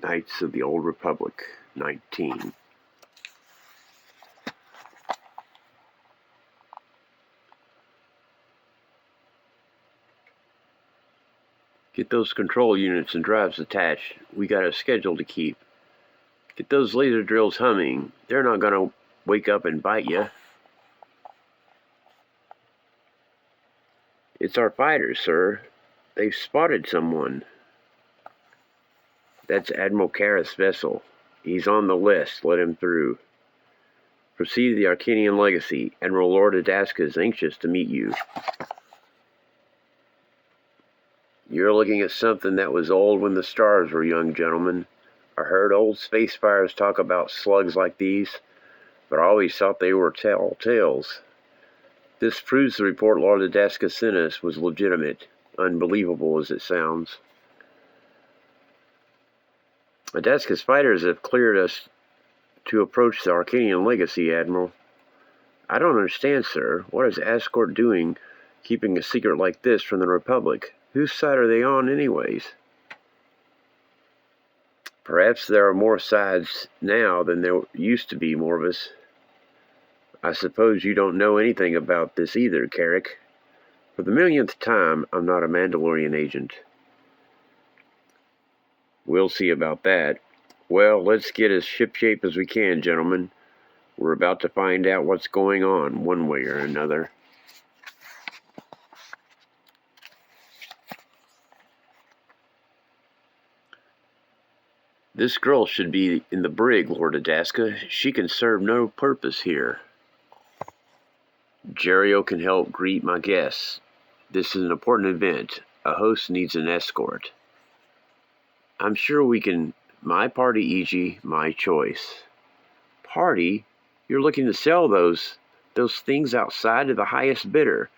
Knights of the Old Republic, 19. Get those control units and drives attached. We got a schedule to keep. Get those laser drills humming. They're not gonna wake up and bite you. It's our fighters, sir. They've spotted someone. That's Admiral Karath's vessel. He's on the list. Let him through. Proceed to the Arcanian Legacy. Admiral Lord Adaska is anxious to meet you. You're looking at something that was old when the stars were young, gentlemen. I heard old space fires talk about slugs like these, but I always thought they were tall tales. This proves the report Lord Adaska sent us was legitimate, unbelievable as it sounds. Adaska's fighters have cleared us to approach the Arcanian Legacy, Admiral. I don't understand, sir. What is Asgore doing keeping a secret like this from the Republic? Whose side are they on, anyways? Perhaps there are more sides now than there used to be, Morvis. I suppose you don't know anything about this either, Carrick. For the millionth time, I'm not a Mandalorian agent. We'll see about that. Well, let's get as shipshape as we can, gentlemen. We're about to find out what's going on, one way or another. This girl should be in the brig, Lord Adaska. She can serve no purpose here. Jerio can help greet my guests. This is an important event. A host needs an escort. I'm sure we can. My party, EG, my choice. Party? You're looking to sell those things outside to the highest bidder,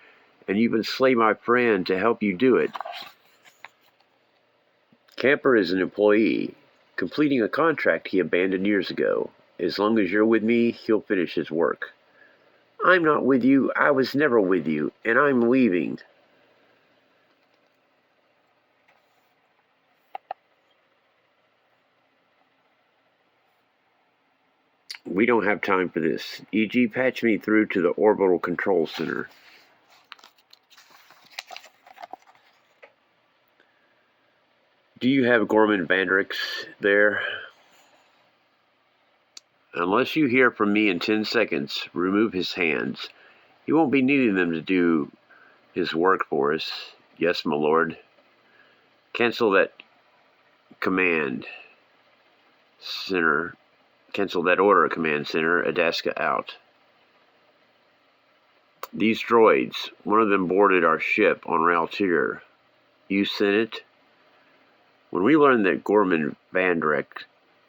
and you've enslaved my friend to help you do it. Camper is an employee, completing a contract he abandoned years ago. As long as you're with me, he'll finish his work. I'm not with you. I was never with you, and I'm leaving. We don't have time for this. EG, patch me through to the Orbital Control Center. Do you have Gorman Vandrix there? Unless you hear from me in 10 seconds, remove his hands. He won't be needing them to do his work for us. Yes, my lord. Cancel that command center. Cancel that order, command center. Adaska out. These droids, one of them boarded our ship on Raltier. You sent it? When we learned that Gorman Vandrix,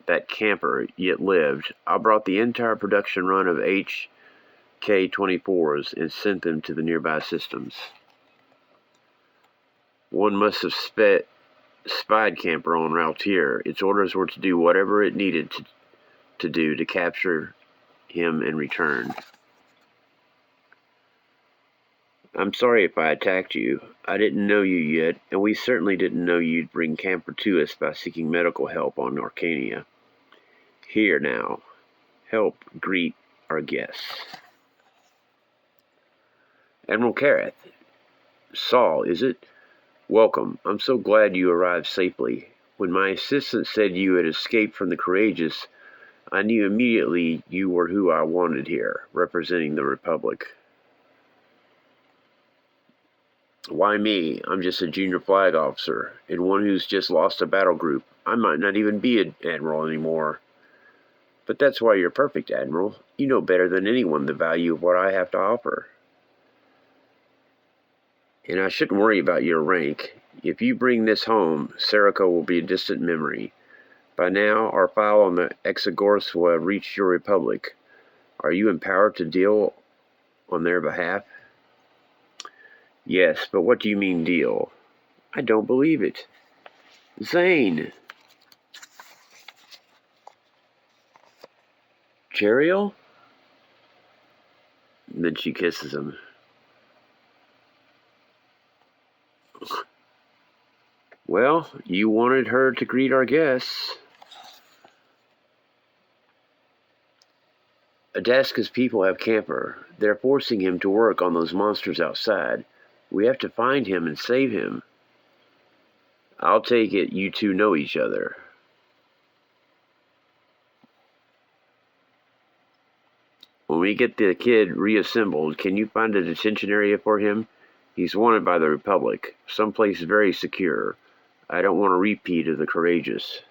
that camper, yet lived, I brought the entire production run of HK-24s and sent them to the nearby systems. One must have spied Camper on Raltier. Its orders were to do whatever it needed to do to capture him and return. I'm sorry if I attacked you. I didn't know you yet, and we certainly didn't know you'd bring Camper to us by seeking medical help on Arcania. Here now. Help greet our guests. Admiral Karath. Saul, is it? Welcome. I'm so glad you arrived safely. When my assistant said you had escaped from the Courageous, I knew immediately you were who I wanted here, representing the Republic. Why me? I'm just a junior flag officer, and one who's just lost a battle group. I might not even be an admiral anymore. But that's why you're perfect, Admiral. You know better than anyone the value of what I have to offer. And I shouldn't worry about your rank. If you bring this home, Serico will be a distant memory. By now, our file on the Exegorths will have reached your Republic. Are you empowered to deal on their behalf? Yes, but what do you mean deal? I don't believe it. Zane! Jeriel? Then she kisses him. Well, you wanted her to greet our guests. Adaska's people have Camper. They're forcing him to work on those monsters outside. We have to find him and save him. I'll take it you two know each other. When we get the kid reassembled, can you find a detention area for him? He's wanted by the Republic, someplace very secure. I don't want a repeat of the Courageous.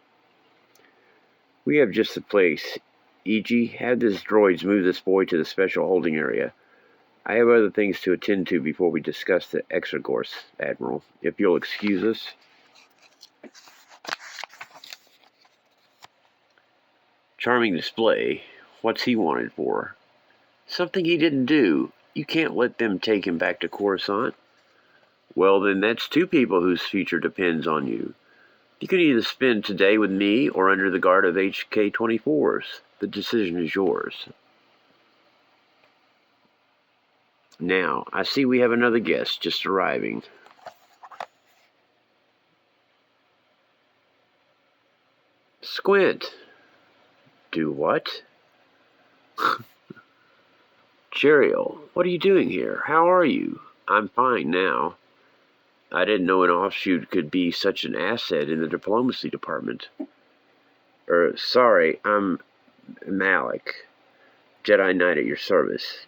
We have just the place. E.G., have this droids move this boy to the special holding area. I have other things to attend to before we discuss the Exegorse, Admiral. If you'll excuse us. Charming display. What's he wanted for? Something he didn't do. You can't let them take him back to Coruscant. Well, then that's two people whose future depends on you. You can either spend today with me or under the guard of HK-24s. The decision is yours. Now, I see we have another guest just arriving. Squint. Do what? Jeriel, what are you doing here? How are you? I'm fine now. I didn't know an offshoot could be such an asset in the diplomacy department. Sorry, I'm Malik, Jedi Knight at your service.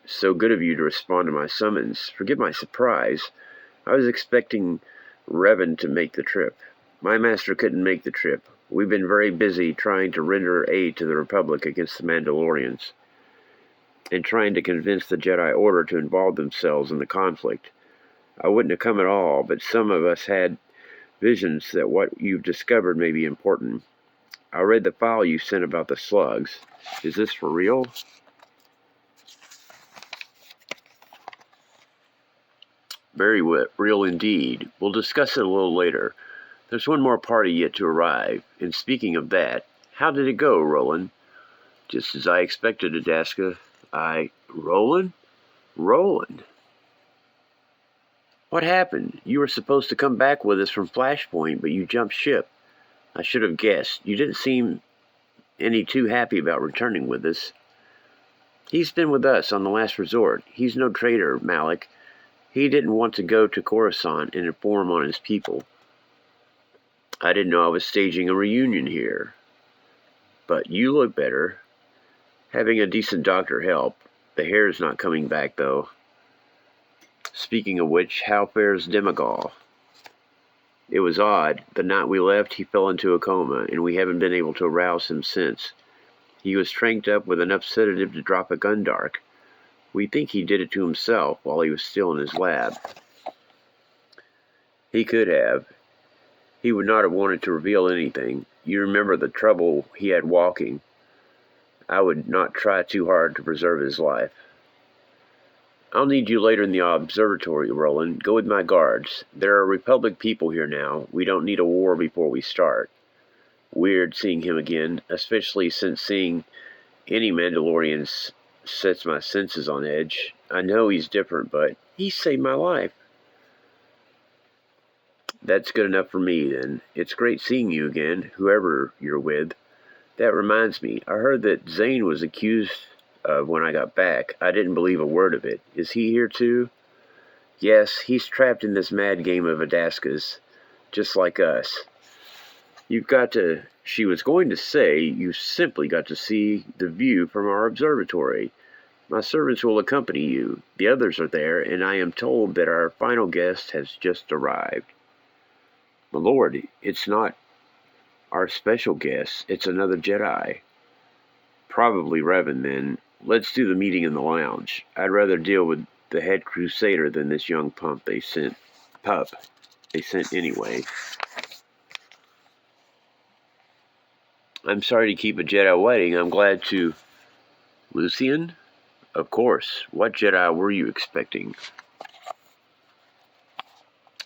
So good of you to respond to my summons. Forgive my surprise. I was expecting Revan to make the trip. My master couldn't make the trip. We've been very busy trying to render aid to the Republic against the Mandalorians, and trying to convince the Jedi Order to involve themselves in the conflict. I wouldn't have come at all, but some of us had visions that what you've discovered may be important. I read the file you sent about the slugs. Is this for real? Very real indeed. We'll discuss it a little later. There's one more party yet to arrive, and speaking of that, how did it go, Roland? Just as I expected, Adaska. Roland? Roland? What happened? You were supposed to come back with us from Flashpoint, but you jumped ship. I should have guessed. You didn't seem any too happy about returning with us. He's been with us on the last resort. He's no traitor, Malik. He didn't want to go to Coruscant and inform on his people. I didn't know I was staging a reunion here. But you look better. Having a decent doctor help. The hair's not coming back, though. Speaking of which, how fares Demagol? It was odd. The night we left, he fell into a coma, and we haven't been able to arouse him since. He was tranked up with enough sedative to drop a Gundark. We think he did it to himself while he was still in his lab. He could have. He would not have wanted to reveal anything. You remember the trouble he had walking. I would not try too hard to preserve his life. I'll need you later in the observatory, Roland. Go with my guards. There are Republic people here now. We don't need a war before we start. Weird seeing him again, especially since seeing any Mandalorians sets my senses on edge. I know he's different, but he saved my life. That's good enough for me, then. It's great seeing you again, whoever you're with. That reminds me, I heard that Zane was accused of when I got back. I didn't believe a word of it. Is he here too? Yes, he's trapped in this mad game of Adaska's, just like us. She was going to say, you simply got to see the view from our observatory. My servants will accompany you. The others are there, and I am told that our final guest has just arrived. My lord, it's not our special guest. It's another Jedi. Probably Revan, then. Let's do the meeting in the lounge. I'd rather deal with the head crusader than this young pup they sent anyway. I'm sorry to keep a Jedi waiting. I'm glad to... Lucian? Of course. What Jedi were you expecting?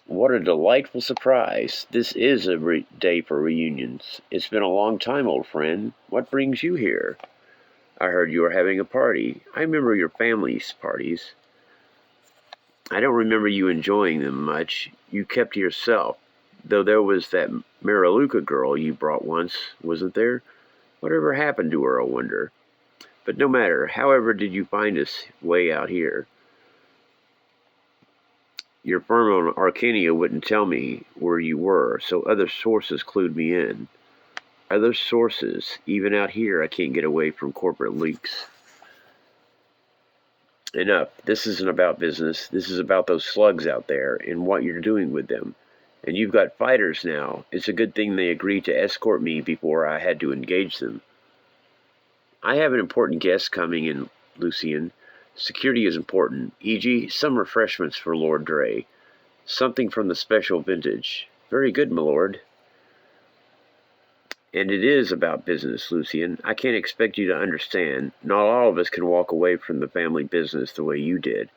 What a delightful surprise. This is a day for reunions. It's been a long time, old friend. What brings you here? I heard you were having a party. I remember your family's parties. I don't remember you enjoying them much. You kept to yourself. Though there was that Mariluka girl you brought once, wasn't there? Whatever happened to her, I wonder? But no matter, however did you find us way out here? Your firm on Arcania wouldn't tell me where you were, so other sources clued me in. Other sources. Even out here, I can't get away from corporate leaks. Enough. This isn't about business. This is about those slugs out there and what you're doing with them. And you've got fighters now. It's a good thing they agreed to escort me before I had to engage them. I have an important guest coming in, Lucian. Security is important. E.g., some refreshments for Lord Dre. Something from the special vintage. Very good, my lord. And it is about business, Lucian. I can't expect you to understand. Not all of us can walk away from the family business the way you did.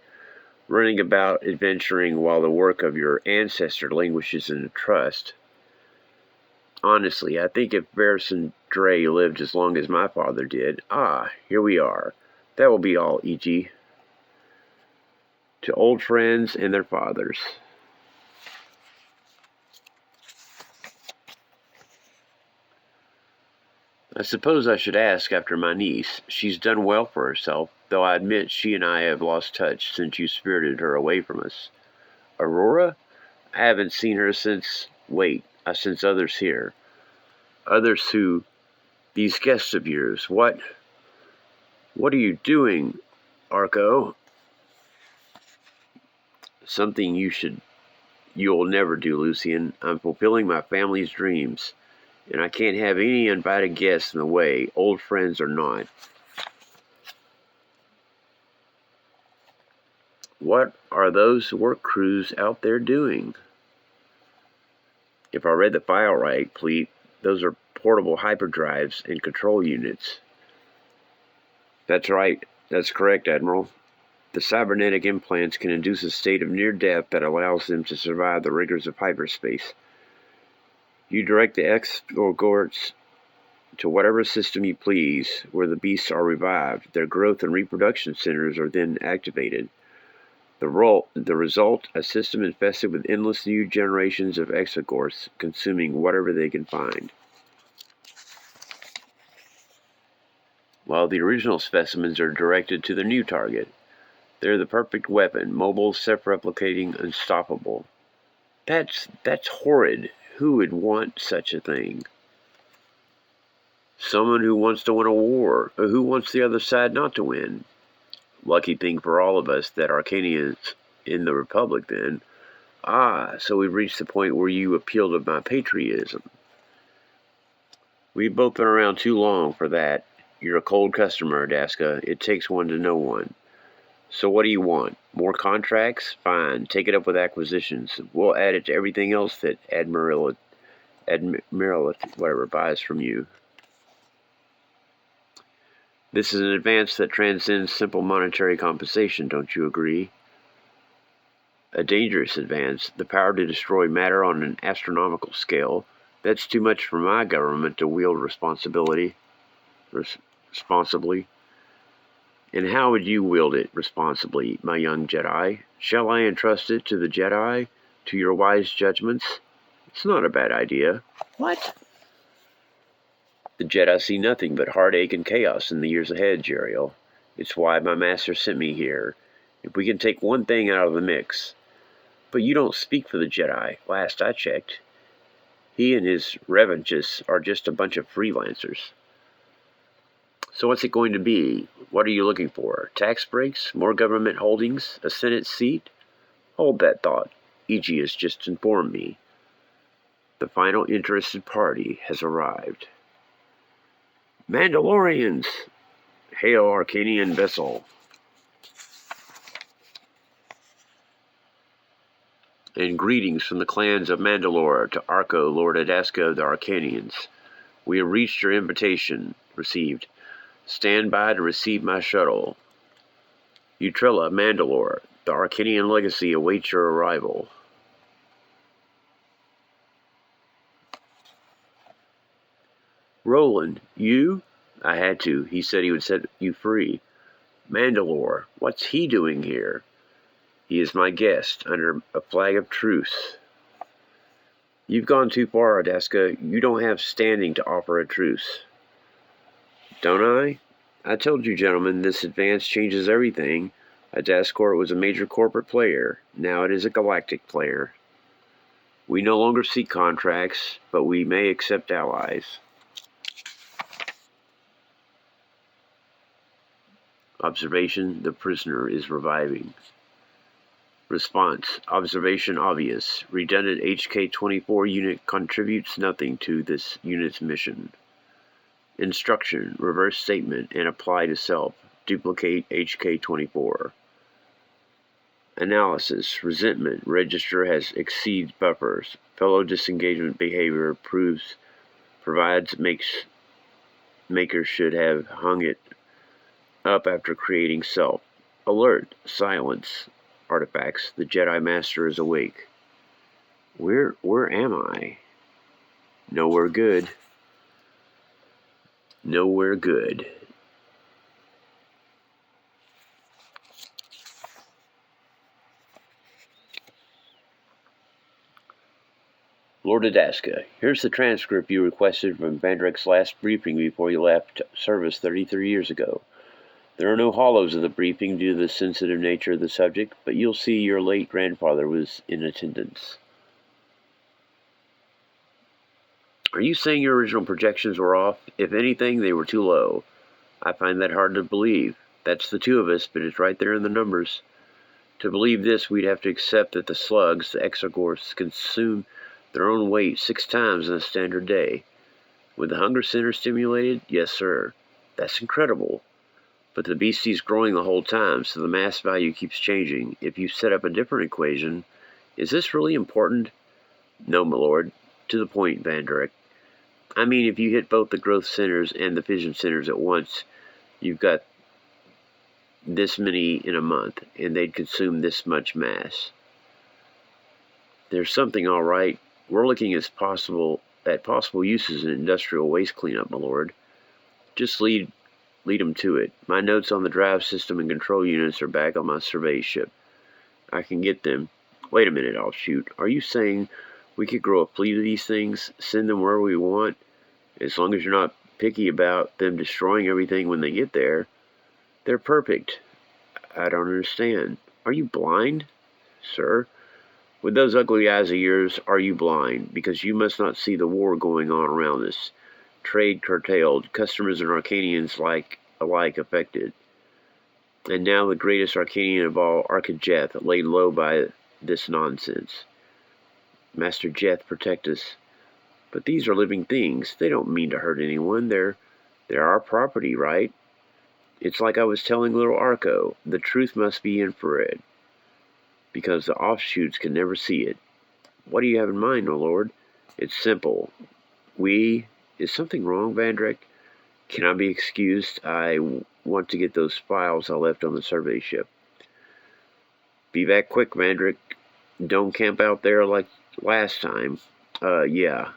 Running about adventuring while the work of your ancestor languishes in a trust. Honestly, I think if Barrison Dre lived as long as my father did, here we are. That will be all, E.G. To old friends and their fathers. I suppose I should ask after my niece. She's done well for herself, though I admit she and I have lost touch since you spirited her away from us. Aurora? I haven't seen her since others here. Others who? These guests of yours. What are you doing, Arco? Something you'll never do, Lucian. I'm fulfilling my family's dreams, and I can't have any invited guests in the way, old friends or not. What are those work crews out there doing? If I read the file right, Pleat, those are portable hyperdrives and control units. That's right. That's correct, Admiral. The cybernetic implants can induce a state of near death that allows them to survive the rigors of hyperspace. You direct the escorts to whatever system you please, where the beasts are revived. Their growth and reproduction centers are then activated. The result, a system infested with endless new generations of exogorths, consuming whatever they can find. While the original specimens are directed to the new target. They're the perfect weapon, mobile, self-replicating, unstoppable. That's horrid. Who would want such a thing? Someone who wants to win a war, or who wants the other side not to win. Lucky thing for all of us that Arcania's in the Republic then. So we've reached the point where you appeal to my patriotism. We've both been around too long for that. You're a cold customer, Daska. It takes one to know one. So what do you want? More contracts? Fine. Take it up with acquisitions. We'll add it to everything else that Admiral buys from you. This is an advance that transcends simple monetary compensation, don't you agree? A dangerous advance, the power to destroy matter on an astronomical scale. That's too much for my government to wield responsibly. And how would you wield it responsibly, my young Jedi? Shall I entrust it to the Jedi, to your wise judgments? It's not a bad idea. What? The Jedi see nothing but heartache and chaos in the years ahead, Jeriel. It's why my master sent me here. If we can take one thing out of the mix. But you don't speak for the Jedi, last I checked. He and his revenges are just a bunch of freelancers. So what's it going to be? What are you looking for? Tax breaks? More government holdings? A Senate seat? Hold that thought. E.G. has just informed me. The final interested party has arrived. Mandalorians! Hail Arcanian vessel. And greetings from the clans of Mandalore to Arco, Lord Adaska of the Arcanians. We have reached your invitation. Received. Stand by to receive my shuttle. Utrilla, Mandalore. The Arcanian legacy awaits your arrival. Roland, you? I had to. He said he would set you free. Mandalore, what's he doing here? He is my guest, under a flag of truce. You've gone too far, Adaska. You don't have standing to offer a truce. Don't I? I told you, gentlemen, this advance changes everything. Adascort was a major corporate player. Now it is a galactic player. We no longer seek contracts, but we may accept allies. Observation: the prisoner is reviving. Response: observation obvious. Redundant HK-24 unit contributes nothing to this unit's mission. Instruction: reverse statement and apply to self. Duplicate HK-24. Analysis: resentment register has exceeds buffers. Fellow disengagement behavior provides maker should have hung it up after creating self. Alert: silence artifacts. The Jedi Master is awake. Where am I? Nowhere good. Nowhere good. Lord Adaska, here's the transcript you requested from Vandrek's last briefing before you left service 33 years ago. There are no hollows of the briefing due to the sensitive nature of the subject, but you'll see your late grandfather was in attendance. Are you saying your original projections were off? If anything, they were too low. I find that hard to believe. That's the two of us, but it's right there in the numbers. To believe this, we'd have to accept that the slugs, the exogorths, consume their own weight 6 times in a standard day. With the hunger center stimulated? Yes, sir. That's incredible. But the beastie's growing the whole time, so the mass value keeps changing. If you set up a different equation, is this really important? No, my lord. To the point, Vandrek. I mean, if you hit both the growth centers and the fission centers at once, you've got this many in a month, and they'd consume this much mass. There's something all right. We're looking at possible uses in industrial waste cleanup, my lord. Just lead them to it. My notes on the drive system and control units are back on my survey ship. I can get them. Wait a minute, Offshoot. Are you saying we could grow a fleet of these things, send them where we want, as long as you're not picky about them destroying everything when they get there? They're perfect. I don't understand. Are you blind, sir? With those ugly eyes of yours, are you blind? Because you must not see the war going on around us. Trade curtailed, customers and Arcanians alike affected. And now the greatest Arcanian of all, Arcajeth, laid low by this nonsense. Master Jeth, protect us. But these are living things. They don't mean to hurt anyone. They're our property, right? It's like I was telling little Arco. The truth must be infrared, because the offshoots can never see it. What do you have in mind, my lord? It's simple. Is something wrong, Vandrek? Can I be excused? I want to get those files I left on the survey ship. Be back quick, Vandrek. Don't camp out there like last time. Yeah.